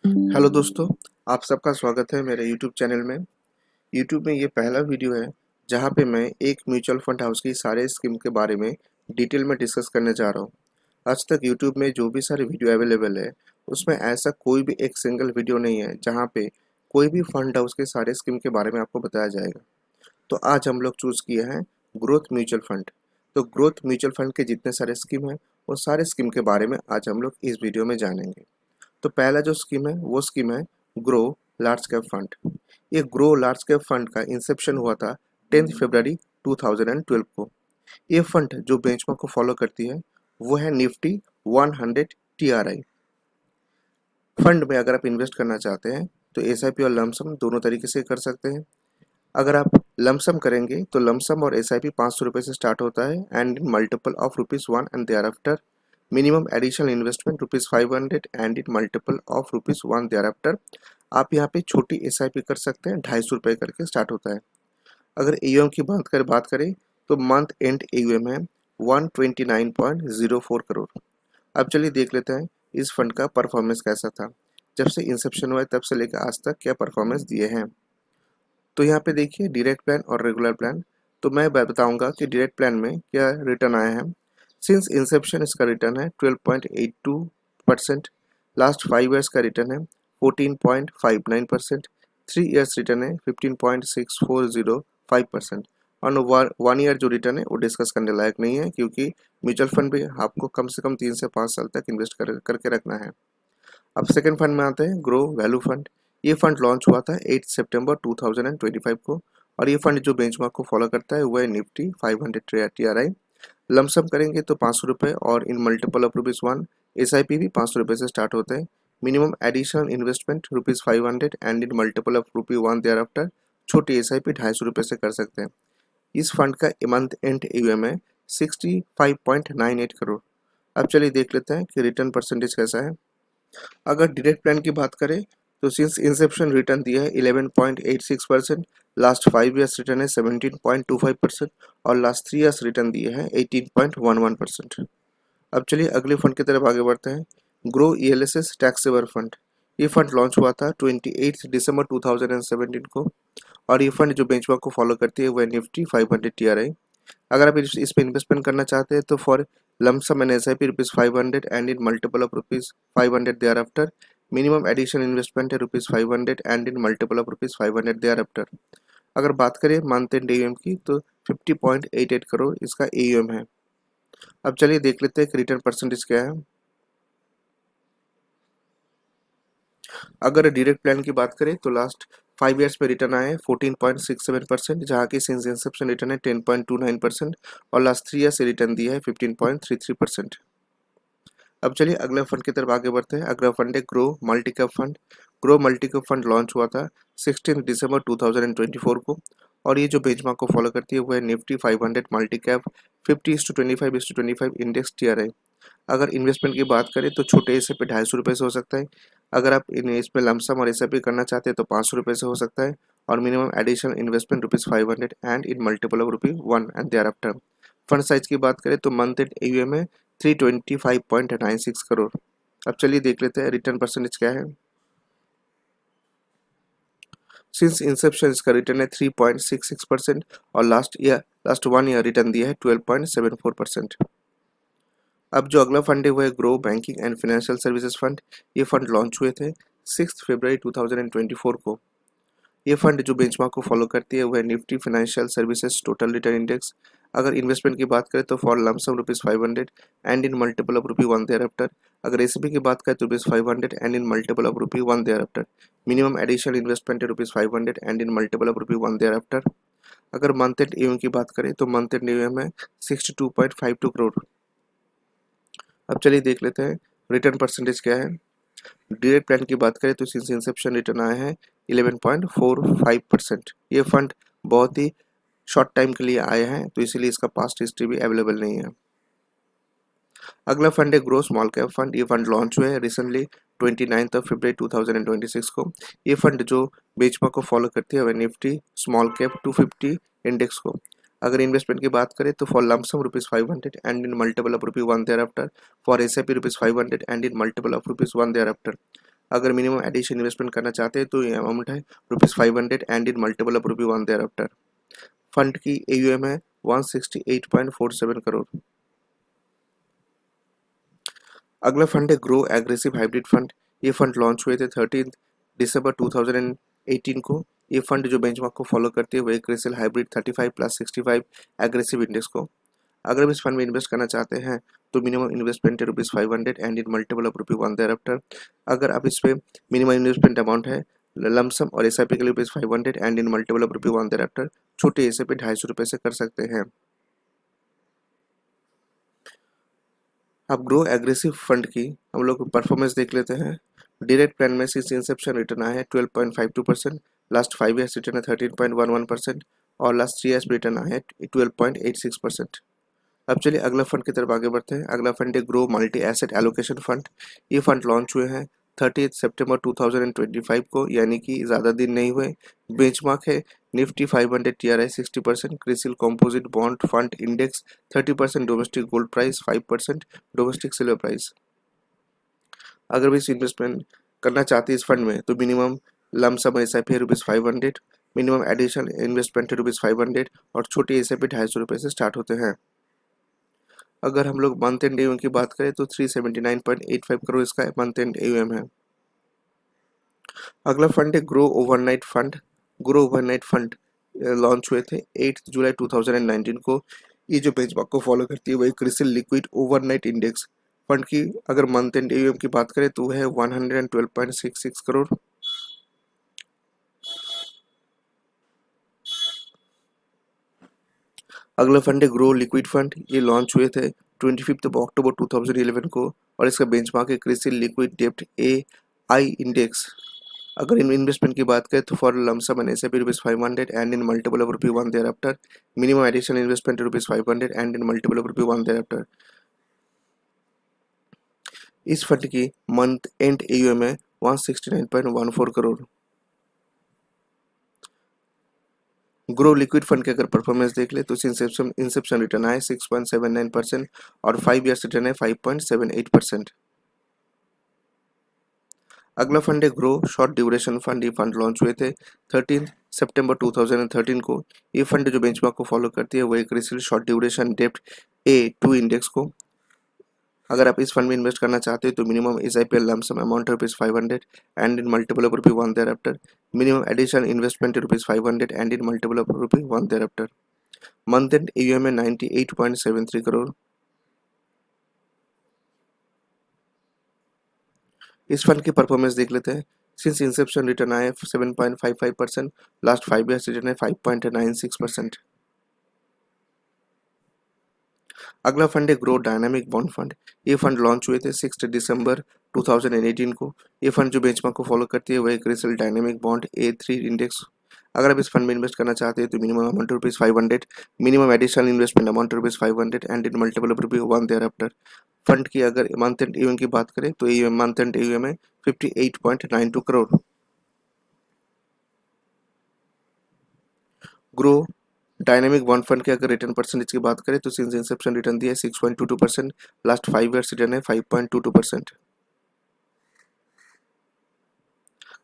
Hello दोस्तों, आप सबका स्वागत है मेरे यूट्यूब चैनल में। यूट्यूब में ये पहला वीडियो है जहाँ पे मैं एक म्यूचुअल फंड हाउस की सारे स्कीम के बारे में डिटेल में डिस्कस करने जा रहा हूँ। आज तक यूट्यूब में जो भी सारे वीडियो अवेलेबल है उसमें ऐसा कोई भी एक सिंगल वीडियो नहीं है जहाँ पे कोई भी फंड हाउस के सारे स्कीम के बारे में आपको बताया जाएगा। तो आज हम लोग चूज़ किए हैं ग्रोथ म्यूचुअल फंड। तो ग्रोथ म्यूचुअल फंड के जितने सारे स्कीम हैं वो सारे स्कीम के बारे में आज हम लोग इस वीडियो में जानेंगे। तो पहला जो स्कीम है वो स्कीम है ग्रो लार्ज कैप फंड। ये ग्रो लार्ज कैप फंड का इंसेप्शन हुआ था 10 फरवरी 2012 को। ये फंड जो बेंचमार्क को फॉलो करती है वो है निफ्टी 100 टीआरआई। फंड में अगर आप इन्वेस्ट करना चाहते हैं तो एसआईपी और लमसम दोनों तरीके से कर सकते हैं। अगर आप लमसम करेंगे तो लमसम और एसआईपी 500 रुपये से स्टार्ट होता है and in multiple of ₹1 and thereafter minimum additional investment ₹500 and in multiple of ₹1 thereafter. आप यहाँ पे छोटी एसआईपी कर सकते हैं, 250 रुपये करके स्टार्ट होता है। अगर एयूएम की बात करें तो मंथ एंड एयूएम है 129.04 करोड़। अब चलिए देख लेते हैं इस फंड का परफॉर्मेंस कैसा था, जब से इंसेप्शन हुआ है तब से लेकर आज तक क्या परफॉर्मेंस दिए हैं। तो यहाँ पे देखिए डायरेक्ट प्लान और रेगुलर प्लान। तो मैं बताऊंगा कि डायरेक्ट प्लान में क्या रिटर्न आया है। सिंस इंसेप्शन इसका रिटर्न है 12.82%। लास्ट 5 ईयर्स का रिटर्न है 14.59%। 3 ईयर्स रिटर्न है 15.6405%। और 1 ईयर जो रिटर्न है वो डिस्कस करने लायक नहीं है, क्योंकि म्यूचुअल फंड भी आपको कम से कम 3 से 5 साल तक इन्वेस्ट करके रखना है। अब सेकंड फंड में आते हैं ग्रो वैल्यू फंड। ये फंड लॉन्च हुआ था 8 सितंबर 2025 को और ये फंड जो बेंचमार्क को फॉलो करता है वो है निफ्टी 500 टीआरआई। लमसम करेंगे तो 500 रुपये और इन मल्टीपल ऑफ ₹1। एसआईपी भी 500 रुपये से स्टार्ट होते हैं। Minimum additional investment ₹500 and in multiple of ₹1 thereafter. छोटी एसआईपी 250 रुपये से कर सकते हैं। इस फंड का मंथ एंड ईयूएम है 65.98 करोड़। अब चलिए देख लेते हैं कि रिटर्न परसेंटेज कैसा है। अगर डायरेक्ट प्लान की बात करें तो सिंस इंसेप्शन रिटर्न दिया है 11.86%। लास्ट 5 ईयर्स रिटर्न है 17.25% और लास्ट 3 ईयर्स रिटर्न दिए हैं 18.11%। अब चलिए अगले फंड की तरफ आगे बढ़ते हैं। Groww ELSS tax saver fund. ये फंड लॉन्च हुआ था 28 दिसंबर 2017 को और ये फंड जो बेंचमार्क को फॉलो करती है वो है निफ्टी 500 टीआरआई। अगर आप इस पे इन्वेस्टमेंट करना चाहते हैं तो for lump sum and SIP ₹500 and in multiple of ₹500 thereafter. Minimum additional investment है ₹500 and in multiple of ₹500 thereafter. अगर बात करें मंथ एंड एयूएम की तो 50.88 करोड़ इसका एयूएम है। अब चलिए देख लेते हैं कि रिटर्न परसेंटेज क्या है। अगर डायरेक्ट प्लान की बात करें तो लास्ट 5 ईयर्स में रिटर्न आए हैं 14.67%, जहाँ की सिंस इंसेप्शन रिटर्न है 10.29% और लास्ट 3 ईयर से रिटर्न दिया है 15.33%। अब चलिए अगले फंड की तरफ आगे बढ़ते हैं। अगला फंड है grow multi cap fund. Grow multi cap fund launch हुआ था 16 दिसंबर 2024 को और ये जो बेंचमार्क को फॉलो करती है वो है Nifty 500 multi cap 50:25:25 index TRI. अगर इन्वेस्टमेंट की बात करें तो छोटे एसे पे 250 रुपये से हो सकता है। अगर आप इसमें लमसम और एसआईपी करना चाहते हैं तो 500 रुपये से हो सकता है और minimum additional investment ₹500 and in multiple of ₹1 and thereafter. Fund size की बात करें तो मंथ एंड एयूएम है 325.96 करोड़। अब चलिए देख लेते हैं रिटर्न परसेंटेज क्या है। सिंस इंसेप्शन इसका रिटर्न है 3.66% और लास्ट 1 ईयर रिटर्न दिया है 12.74%। अब जो अगला फंड है वो है grow banking and financial services fund. ये फंड लॉन्च हुए थे 6 फरवरी 2024 को। ये फंड जो बेंचमार्क को फॉलो करती है वो है Nifty financial services total return index. अगर इन्वेस्टमेंट की बात करें तो for lump sum ₹500 and in multiple of ₹1 thereafter. अगर एसआईपी की बात करें तो ₹500 and in multiple of ₹1 thereafter. Minimum additional investment है ₹500 and in multiple of ₹1 thereafter. अगर मंथ एंड ईएम की बात करें तो मंथ एंड ईएम है 62.52 करोड़। अब चलिए देख लेते हैं रिटर्न परसेंटेज क्या है। डायरेक्ट प्लान की बात करें तो सिंस इंसेप्शन रिटर्न आया है 11.45%। ये फंड बहुत ही शॉर्ट टाइम के लिए आया है तो इसीलिए इसका पास्ट हिस्ट्री भी अवेलेबल नहीं है। अगला फंड है ग्रो स्मॉल कैप फंड। ये फंड लॉन्च हुआ है रिसेंटली 29 फरवरी 2026 को। ये फंड जो बेंचमार्क को फॉलो करती है वह निफ्टी स्मॉल कैप 250 इंडेक्स को। अगर इन्वेस्टमेंट की बात करें तो for lump sum ₹500 and in multiple of ₹1 there after. For SIP ₹500 and in multiple of ₹1 thereafter. अगर मिनिमम एडिशन इन्वेस्टमेंट करना चाहते हैं तो ये अमाउंट है ₹500 and in multiple of ₹1 thereafter. Fund की AUM है 168.47 करोड़। अगला फंड है ग्रो एग्रेसिव हाइब्रिड फंड। ये फंड लॉन्च हुए थे 13 दिसंबर 2018 को। ये फंड जो बेंचमार्क को फॉलो करते हुए क्रिसिल हाइब्रिड 35+65 एग्रेसिव इंडेक्स को। अगर आप इस फंड में इन्वेस्ट करना चाहते हैं तो मिनिमम इन्वेस्टमेंट है ₹500 and in multiple of ₹1 thereafter. अगर आप इस पे मिनिमम इन्वेस्टमेंट अमाउंट है लमसम और SIP के लिए ₹500 and in multiple of ₹1 thereafter छोटे SIP ₹250 से कर सकते हैं। अब ग्रो एग्रेसिव फंड की हम लोग परफॉर्मेंस देख लेते हैं। डायरेक्ट प्लान में सिंस इंसेप्शन रिटर्न आया है 12.52%, लास्ट 5 ईयर्स रिटर्न है 13.11% और लास्ट 3 ईयर्स रिटर्न आया है 12.86%। अब चलिए अगला फंड की तरफ आगे बढ़ते हैं। अगला फंड है grow multi asset allocation fund. ये फंड लॉन्च हुए हैं 30 सितंबर 2025 को, यानी कि ज़्यादा दिन नहीं हुए। बेंचमार्क है Nifty 500 TRI 60%, CRISIL composite bond fund index 30%, domestic gold price 5%, domestic silver price. अगर भी इस इन्वेस्टमेंट करना चाहते हैं इस फंड में तो मिनिमम लमसम SIP है ₹500, मिनिमम एडिशनल इन्वेस्टमेंट है ₹500 और छोटी SIP ₹250 से स्टार्ट होते हैं। अगर हम लोग मंथ एंड AUM की बात करें तो 379.85 करोड़ इसका मंथ एंड AUM है। अगला फंड है grow overnight fund. Grow overnight fund launch हुए थे 8 जुलाई 2019 को। ये जो बेंचमार्क को फॉलो करती है वही CRISIL liquid overnight index. Fund की अगर मंथ एंड AUM की बात करें तो है 112.66 करोड़। अगला फंड है ग्रो लिक्विड फंड। ये लॉन्च हुए थे 25 अक्टूबर 2011 को और इसका बेंचमार्क है क्रिसिल लिक्विड डेप्ट AI इंडेक्स। अगर इन इन्वेस्टमेंट की बात करें तो for lump sum and SIP ₹500 and in multiple of ₹1 thereafter, minimum additional investment ₹500 and in multiple of ₹1 thereafter. इस फंड की मंथ एंड AUM है 169.14 करोड़। ग्रो लिक्विड फंड के अगर परफॉर्मेंस देख ले तो इंसेप्शन रिटर्न आए 6.79% और 5 ईयर्स रिटर्न है 5.78%। अगला फंड है ग्रो शॉर्ट ड्यूरेशन फंड। ये फंड लॉन्च हुए थे 13 सितंबर 2013 को। ये फंड जो बेंचमार्क को फॉलो करती है वो एक क्रिसिल शॉर्ट ड्यूरेशन डेप्ट A2 इंडेक्स को। अगर आप इस फंड में इन्वेस्ट करना चाहते हो तो मिनिमम SIP लमसम अमाउंट है ₹500 and in multiple of ₹1 thereafter, minimum additional investment है ₹500 and in multiple of ₹1 thereafter. Month end AUM है 98.73 करोड़। इस फंड की परफॉर्मेंस देख लेते हैं। सिंस इंसेप्शन रिटर्न आए 7.55%, लास्ट 5 ईयर्स रिटर्न है 5.96%। अगला फंड है ग्रो डायनामिक बॉन्ड फंड। ये फंड लॉन्च हुए थे 6 दिसंबर 2018 को। ये फंड जो बेंचमार्क को फॉलो करती है वह एक CRISIL dynamic bond A3 index. अगर आप इस फंड में इन्वेस्ट करना चाहते हैं तो minimum amount ₹500, minimum additional investment amount ₹500 and in multiple of ₹1 thereafter. Fund की अगर मंथ एंड AUM की बात करें तो ये मंथ एंड AUM है 58.92 crore. Grow dynamic bond fund के अगर रिटर्न परसेंटेज की बात करें तो सिंस इंसेप्शन रिटर्न दिया है 6.22%, लास्ट 5 ईयर्स रिटर्न है 5.22%।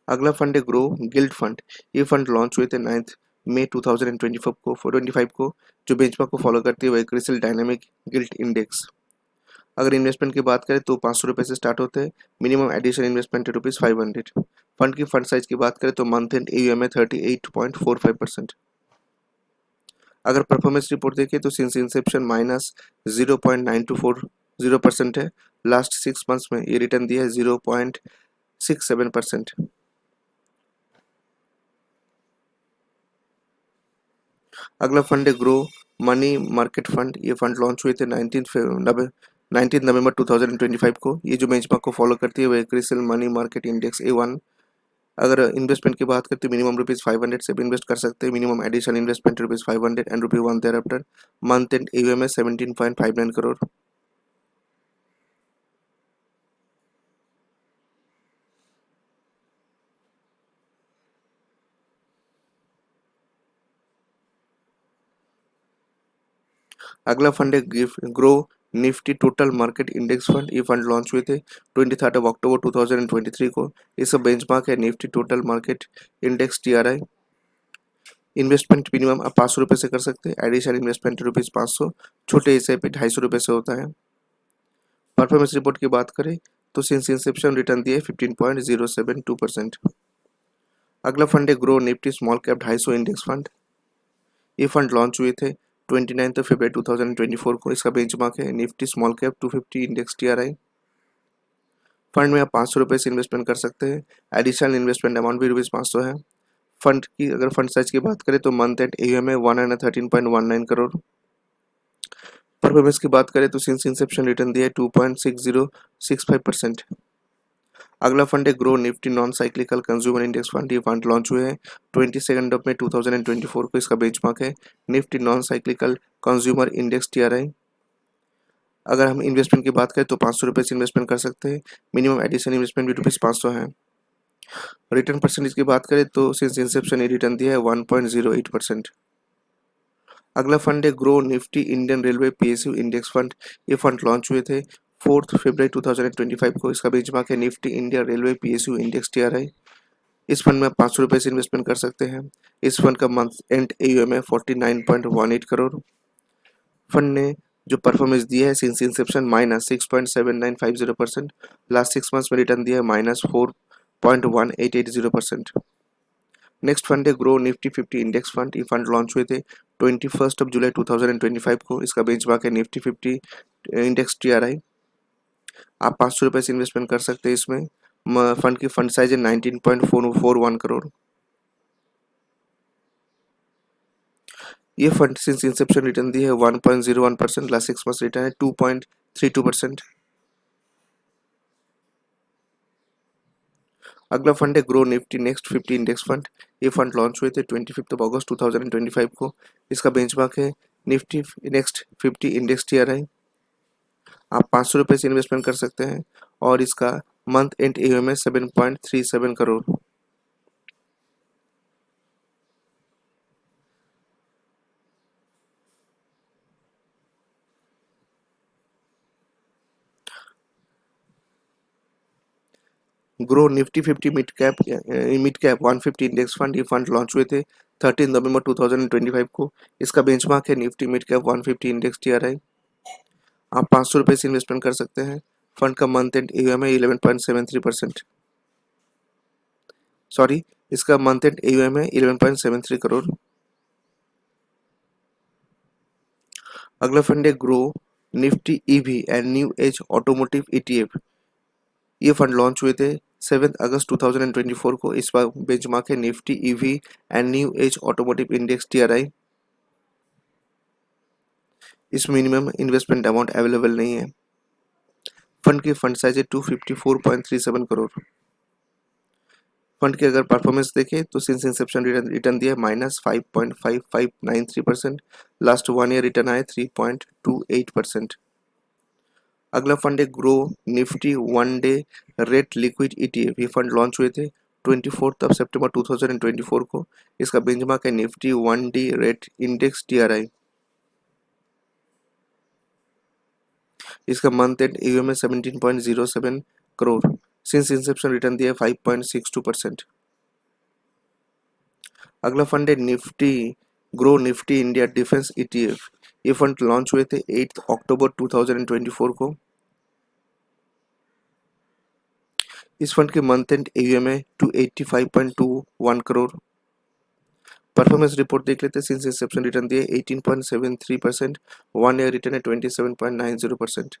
अगला फंड है ग्रो गिल्ड फंड। ये फंड लॉन्च हुए थे 9 मई 2025 को जो बेंचमार्क को फॉलो करती है वह क्रिसिल डायनामिक गिल्ड इंडेक्स। अगर इन्वेस्टमेंट की बात करें तो ₹500 से स्टार्ट होते हैं, मिनिमम एडिशनल इन्वेस्टमेंट है ₹500। फंड की फंड साइज की बात करें तो मंथ एंड AUM है 38.45%। अगर परफॉर्मेंस रिपोर्ट देखें तो सिंस इंसेप्शन -0.9240% है, लास्ट 6 मंथ्स में ये रिटर्न दिया है 0.67%। अगला फंड है ग्रो मनी मार्केट फंड। ये फंड लॉन्च हुए थे 19 नवंबर 2025 को। ये जो बेंचमार्क को फॉलो करती है वह CRISIL money market index A1। अगर इन्वेस्टमेंट की बात करते हैं मिनिमम ₹500 से भी इन्वेस्ट कर सकते हैं, minimum additional investment ₹500 and ₹1 thereafter. Month end AUM है 17.59 करोड़। अगला फंड है grow Nifty total market index fund, ये फंड लॉन्च हुए थे 23 अक्टूबर 2023 को। इसका बेंचमार्क है Nifty total market index TRI। Investment minimum आप 500 रुपये से कर सकते हैं, एडिशनल इन्वेस्टमेंट ₹500, छोटे हिस्से पे 250 रुपये से होता है। परफॉर्मेंस रिपोर्ट की बात करें तो सिंस इंसेप्शन रिटर्न दिए 15.072%। अगला फंड है grow Nifty small cap 250 index fund. ये फंड लॉन्च हुए थे 29 फरवरी 2024 को। इसका बेंचमार्क है Nifty small cap 250 index TRI। Fund में आप 500 रुपये से इन्वेस्टमेंट कर सकते हैं, एडिशनल इन्वेस्टमेंट अमाउंट भी ₹500 है। फंड की अगर फंड साइज की बात करें तो मंथ एंड AUM है 113.19 करोड़। परफॉर्मेंस की बात करें तो सिंस इंसेप्शन रिटर्न दिया है 2.6065%। अगला फंड है grow Nifty non cyclical consumer index fund. ये फंड लॉन्च हुए हैं 22 मई 2024 को। इसका बेंचमार्क है Nifty non cyclical consumer index TRI। अगर हम इन्वेस्टमेंट की बात करें तो 500 रुपये से इन्वेस्टमेंट कर सकते हैं, मिनिमम एडिशनल इन्वेस्टमेंट भी ₹500 है। रिटर्न परसेंटेज की बात करें तो सिंस इंसेप्शन ये रिटर्न दिया है 1.08%। अगला फंड है grow Nifty Indian railway PSU index fund. ये फंड लॉन्च हुए थे 4 फरवरी 2025 को। इसका बेंचमार्क है Nifty India railway PSU index TRI। इस फंड में आप 500 रुपये से इन्वेस्टमेंट कर सकते हैं। इस फंड का मंथ एंड AUM है 49.18 करोड़। फंड ने जो परफॉर्मेंस दिया है सिंस इंसेप्शन -6.7950%, लास्ट 6 मंथ्स में रिटर्न दिया है -4.1880%। नेक्स्ट फंड है ग्रो निफ्टी 50 इंडेक्स फंड। ये फंड लॉन्च हुए थे 21 जुलाई 2025 को। इसका बेंचमार्क है निफ्टी 50 इंडेक्स TRI। आप 500 रुपये से इन्वेस्टमेंट कर सकते हैं इसमें। फंड की फंड साइज है 19.441 करोड़। ये fund since Inception return the है 1.01%, लास्ट 6 मंथ्स रिटर्न है 2.32%। अगला फंड है grow Nifty next 50 index fund. ये फंड लॉन्च हुए थे 25 अगस्त 2025 को। इसका बेंचमार्क है निफ्टी नेक्स्ट 50 इंडेक्स TRI। आप 500 रुपये से इन्वेस्टमेंट कर सकते हैं और इसका मंथ एंड AUM है 7.37 crore. Grow Nifty 50 mid cap 150 index fund. ये फंड लॉन्च हुए थे 13 नवंबर 2025 को। इसका बेंचमार्क है Nifty mid cap 150 index TRI। आप 500 रुपये से इन्वेस्टमेंट कर सकते हैं। फंड का मंथ एंड AUM है 11.73%। सॉरी, इसका मंथ एंड AUM है 11.73 करोड़। अगला फंड है grow Nifty EV and new age automotive ETF। ये फंड लॉन्च हुए थे 7 अगस्त 2024 को। इस बार बेंचमार्क है Nifty EV and new age automotive index TRI। इस मिनिमम इन्वेस्टमेंट अमाउंट अवेलेबल नहीं है। फंड की फंड साइज है 254.37 करोड़। फंड की अगर परफॉर्मेंस देखें तो सिंस इंसेप्शन रिटर्न दिया है -5.5593%, लास्ट 1 ईयर रिटर्न आए 3.28%। अगला फंड है grow Nifty one day rate liquid ETF। ये फंड लॉन्च हुए थे 24 सितंबर 2024 को। इसका बेंचमार्क है Nifty one day rate index TRI। इसका मंथ एंड AUM है 17.07 करोड़। सिंस इंसेप्शन रिटर्न दिया है 5.62%। अगला फंड है Nifty grow Nifty India defence ETF। ये फंड लॉन्च हुए थे 8 अक्टूबर 2024 को। इस फंड के मंथ एंड AUM है 285.21 करोड़। परफॉर्मेंस रिपोर्ट देख लेते हैं। सिंस इंसेप्शन रिटर्न दिए 18.73%, 1 ईयर रिटर्न है 27.90%।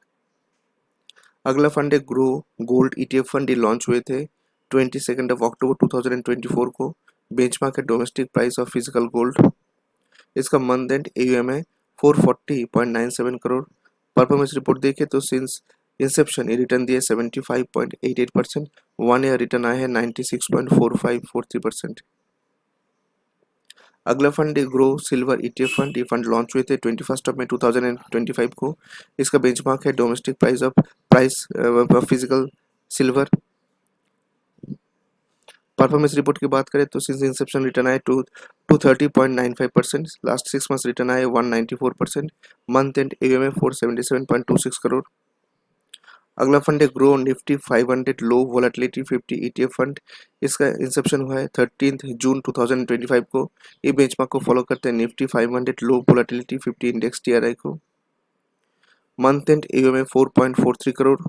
अगला फंड है ग्रो गोल्ड ETF फंड। ये लॉन्च हुए थे 22 अक्टूबर 2024 को। बेंचमार्क है domestic price of physical gold. इसका मंथ एंड AUM है 440.97 करोड़। परफॉर्मेंस रिपोर्ट देखें तो सिंस इंसेप्शन ये रिटर्न दिए 75.88%, 1 ईयर रिटर्न आया है 96.4543%। अगला फंड है ग्रो सिल्वर ETF फंड। ये फंड लॉन्च हुए थे 21 मई 2025 को। इसका बेंचमार्क है domestic price physical silver. Performance report की बात करें तो सिंस इंसेप्शन रिटर्न आए 230.95%, लास्ट 6 मंथ्स रिटर्न आए 194%, मंथ एंड एयूएम है 477.26 करोड़। अगला फंड है ग्रो निफ्टी 500 लो वोलेटिलिटी 50 ETF फंड। इसका इंसेप्शन हुआ है 13 जून 2025 को। ये बेंचमार्क को फॉलो करते हैं निफ्टी 500 लो वोलेटिलिटी 50 इंडेक्स TRI को। मंथ एंड एयूएम है 4.43 करोड़।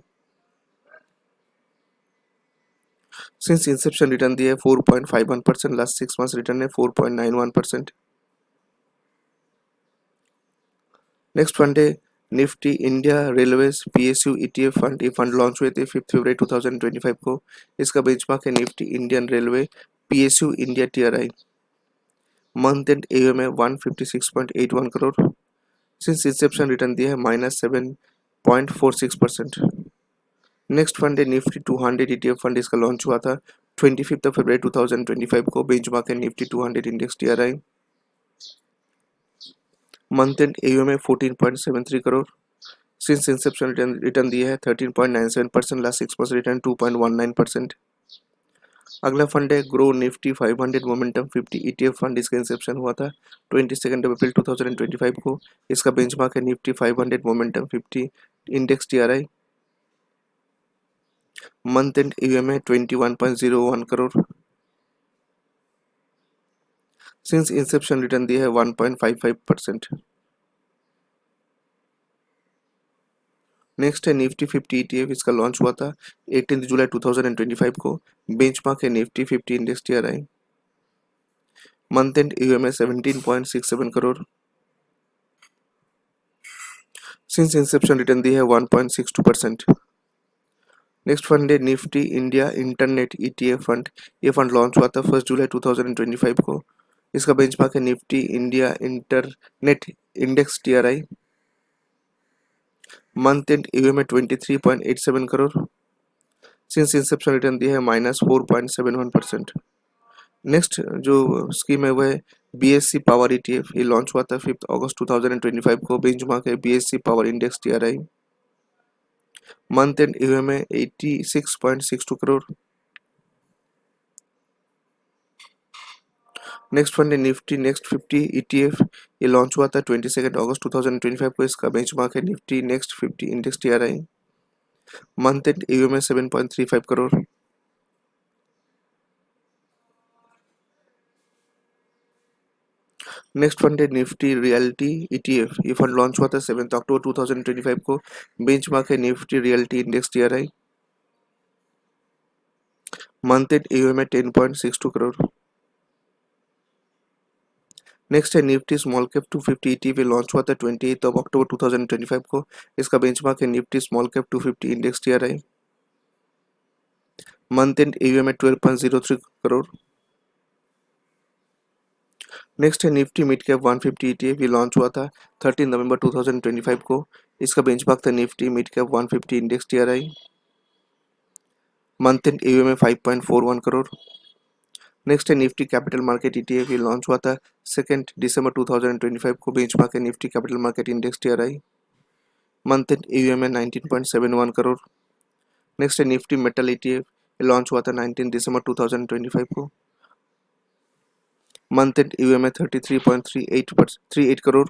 सिंस इंसेप्शन रिटर्न दिया है 4.51%, लास्ट 6 मंथ्स रिटर्न है 4.91%। नेक्स्ट फंड है Nifty India railways PSU ETF fund. ये फंड लॉन्च हुए थे 5 फरवरी 2025 को। इसका बेंचमार्क है Nifty Indian railway PSU India TRI। Month and AUM है 156.81 करोड़। सिंस इंसेप्शन रिटर्न दिया है -7.46%। नेक्स्ट फंड है निफ्टी 200 ETF फंड। इसका लॉन्च हुआ था 25 फरवरी 2025 को। बेंचमार्क है Nifty 200 index TRI। Month and AUM है 14.73 करोड़। सिंस इंसेप्शन रिटर्न दिया है 13.97%, लास्ट 6 मंथ्स रिटर्न 2.19%। अगला फंड है grow Nifty 500 momentum 50 ETF fund. इसका इंसेप्शन हुआ था 22 अप्रैल 2025 को। इसका बेंचमार्क है Nifty 500 momentum 50 index TRI। Month and AUM है 21.01 करोड़। सिंस इंसेप्शन रिटर्न दिया है 1.55%। नेक्स्ट है निफ्टी 50 ETF। इसका लॉन्च हुआ था 18 जुलाई 2025 को। बेंचमार्क है Nifty 50 index TRI। Month and AUM है 17.67 crore. Since Inception return the है 1.62%। नेक्स्ट फंड है Nifty India internet ETF fund. ये फंड लॉन्च हुआ था 1 जुलाई 2025 को। इसका बेंचमार्क है Nifty India internet index TRI। Month and AUM है 23.87 करोड़। सिंस इंसेप्शन रिटर्न दिया है -4.71%। नेक्स्ट जो स्कीम है वह है BSC पावर ETF। ये लॉन्च हुआ था 5 अगस्त 2025 को। बेंचमार्क है BSC power index TRI। Month and AUM है 86.62 करोड़। नेक्स्ट फंड है निफ्टी नेक्स्ट 50 ETF। ये लॉन्च हुआ था 22 अगस्त 2025 को। इसका बेंचमार्क है Nifty next 50 index TRI। Month and AUM है 7.35 करोड़। नेक्स्ट फंड है निफ्टी रियलिटी ETF। ये फंड लॉन्च हुआ था 7 अक्टूबर 2025 को। बेंचमार्क है Nifty reality index TRI। Month and AUM है 10.62 करोड़। नेक्स्ट है Nifty small cap 250 ETF। Launch हुआ था 28 अक्टूबर 2025 को। इसका बेंचमार्क है Nifty small cap 250 index TRI। Month and AUM है 12.03 करोड़। नेक्स्ट है निफ्टी मिड कैप 150 ETF। ये लॉन्च हुआ था 13 नवंबर 2025 को। इसका बेंचमार्क था Nifty mid cap 150 index TRI। Month and AUM है 5.41 करोड़। नेक्स्ट है निफ्टी कैपिटल मार्केट ETF। ये लॉन्च हुआ था 2 दिसंबर 2025 को। बेंचमार्क है Nifty capital market index TRI। Month and AUM है 19.71 करोड़। नेक्स्ट है निफ्टी मेटल ETF। ये लॉन्च हुआ था 19 दिसंबर 2025 को। मंथ एंड एयूएम है 33.38 करोड़।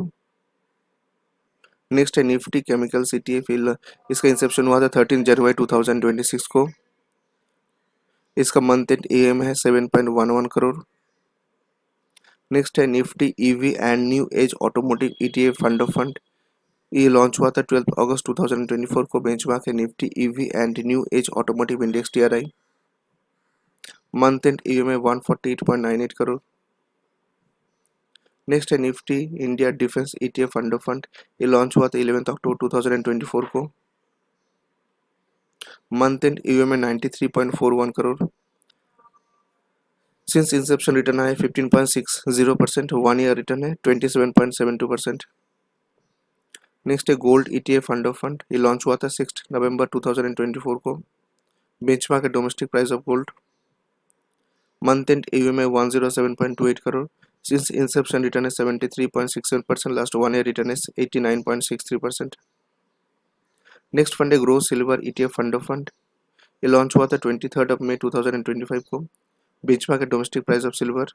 नेक्स्ट है निफ्टी केमिकल्स ETF। इसका इंसेप्शन हुआ था 13 जनवरी 2026 को। इसका मंथ एंड एयूएम है 7.11 करोड़। नेक्स्ट है Nifty EV and new age automotive ETF fund of fund. ये लॉन्च हुआ था 12 अगस्त 2024 को। बेंचमार्क है Nifty EV and new age automotive index TRI। Month and AUM है 148.98 करोड़। नेक्स्ट है Nifty India defence ETF fund of fund. ये launch हुआ था 11 अक्टूबर 2024 को। मंथ एंड एयूएम है 93.41 करोड़। सिंस इंसेप्शन रिटर्न है 15.60%। 1 ईयर रिटर्न है 27.72%। नेक्स्ट है gold ETF fund of fund. ये लॉन्च हुआ था 6 नवंबर 2024 को। बेंचमार्क है domestic price of gold. Month and AUM है 107.28 करोड़। सिंस इंसेप्शन रिटर्न है 73.67%। लास्ट 1 ईयर रिटर्न है 89.63%। नेक्स्ट फंड है grow silver ETF fund of fund. ये लॉन्च हुआ था 23 मई 2025 को। Benchmark domestic price of silver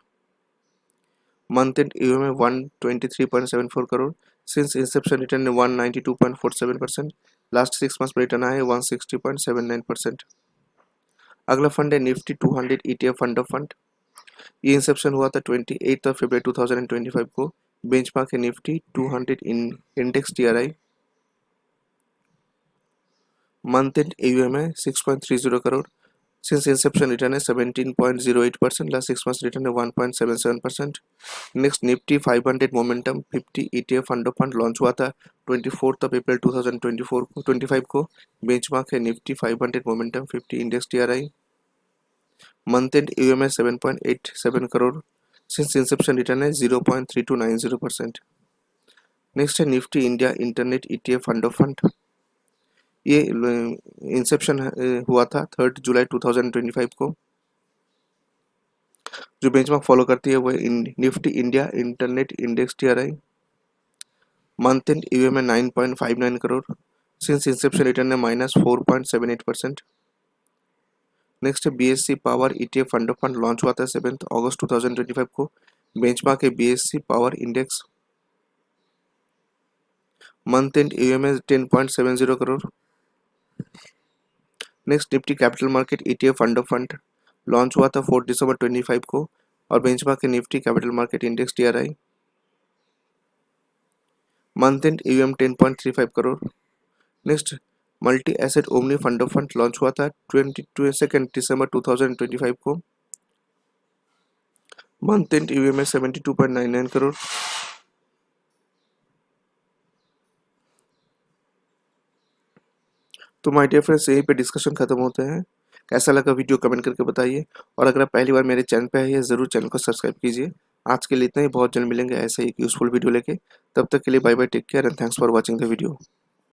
month end AUM है 123.74 crore, since Inception return 192.47%, last 6 months में रिटर्न आया है 160.79%। अगला फंड है Nifty 200 ETF fund of fund. ये इंसेप्शन हुआ था 28 फरवरी 2025 को। बेंचमार्क है Nifty 200 index TRI। Month end AUM है 6.30 करोड़, सिंस इंसेप्शन रिटर्न है 17.08%, लास्ट 6 मंथ्स रिटर्न है 1.77%। Next Nifty 500 momentum 50 ETF fund of fund launch हुआ था 24 अप्रैल 2025 को। बेंचमार्क है Nifty 500 momentum 50 index TRI। Month end AUM है 7.87 करोड़, सिंस इंसेप्शन रिटर्न है 0.3290%। Next है Nifty India internet ETF fund of fund. ये इंसेप्शन हुआ था 3 जुलाई 2025 को। जो बेंचमार्क फॉलो करती है वो Nifty India internet index TRI। Month end AUM है 9.59 करोड़, सिंस इंसेप्शन रिटर्न है -4.78%। नेक्स्ट है BSC power ETF fund of fund launch हुआ था 7 अगस्त 2025 को। बेंचमार्क है BSC power index. Month end AUM है 10.70 crore. Next Nifty capital market ETF fund of fund launch हुआ था 4 दिसंबर 25 को और बेंचमार्क है Nifty capital market index TRI। Month end AUM 10.35 crore. Next multi asset omni fund of fund launch हुआ था 22 दिसंबर 2025 को। Month end AUM है 72.99 करोड़। तो माय डियर फ्रेंड्स, यहीं पे डिस्कशन खत्म होते हैं। कैसा लगा वीडियो कमेंट करके बताइए, और अगर आप पहली बार मेरे चैनल पे आए हैं ज़रूर चैनल को सब्सक्राइब कीजिए। आज के लिए इतना ही, बहुत जल्द मिलेंगे ऐसे ही यूजफुल वीडियो लेके। तब तक के लिए bye bye, take care and thanks for watching the video.